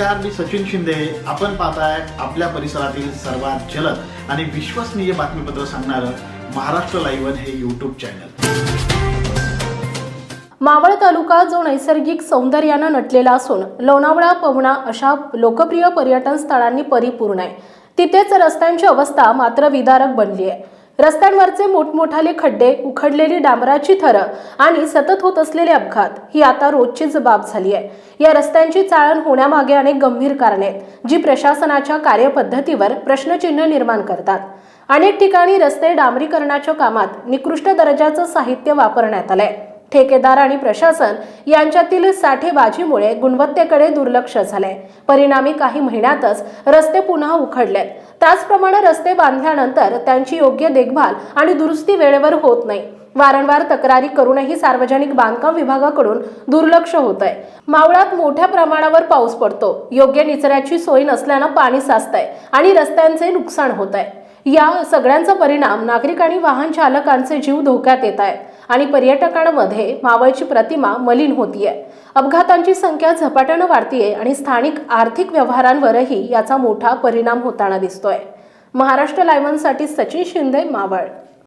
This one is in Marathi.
नमस्कार, मी सचिन शिंदे. आपण पाहताय आपल्या परिसरातील सर्वात जलद आणि विश्वसनीय बातमीपत्र सांगणारं महाराष्ट्र लाईव्ह हे यूट्यूब चॅनल. मावळ तालुका जो नैसर्गिक सौंदर्यानं नटलेला असून लोणावळा, पवना अशा लोकप्रिय पर्यटन स्थळांनी परिपूर्ण आहे. तिथेच रस्त्यांची अवस्था मात्र विदारक बनली आहे. रस्त्यांवरचे मोठमोठाले खड्डे, उखडलेली डांबराची थरं आणि सतत होत असलेले अपघात ही आता रोजचीच बाब झाली आहे. या रस्त्यांची चाळण होण्यामागे अनेक गंभीर कारणे आहेत, जी प्रशासनाच्या कार्यपद्धतीवर प्रश्नचिन्ह निर्माण करतात. अनेक ठिकाणी रस्ते डांबरीकरणाच्या कामात निकृष्ट दर्जाचं साहित्य वापरण्यात आलंय. ठेकेदार आणि प्रशासन यांच्यातील साठेबाजीमुळे गुणवत्तेकडे दुर्लक्ष झालंय. परिणामी काही महिन्यातच रस्ते पुन्हा उखडलेत. त्याचप्रमाणे रस्ते बांधल्यानंतर त्यांची योग्य देखभाल आणि दुरुस्ती वेळेवर होत नाही. वारंवार तक्रारी करूनही सार्वजनिक बांधकाम विभागाकडून दुर्लक्ष होत आहे. मावळात मोठ्या प्रमाणावर पाऊस पडतो. योग्य निचऱ्याची सोय नसल्यानं पाणी साचतंय आणि रस्त्यांचे नुकसान होत आहे. या सगळ्यांचा परिणाम नागरिक आणि वाहन चालकांचे जीव धोक्यात येत आहेत आणि पर्यटकांमध्ये मावळची प्रतिमा मलिन होतीये. अपघातांची संख्या झपाट्यानं वाढतीये आणि स्थानिक आर्थिक व्यवहारांवरही याचा मोठा परिणाम होताना दिसतोय. महाराष्ट्र लाईव्हसाठी सचिन शिंदे, मावळ.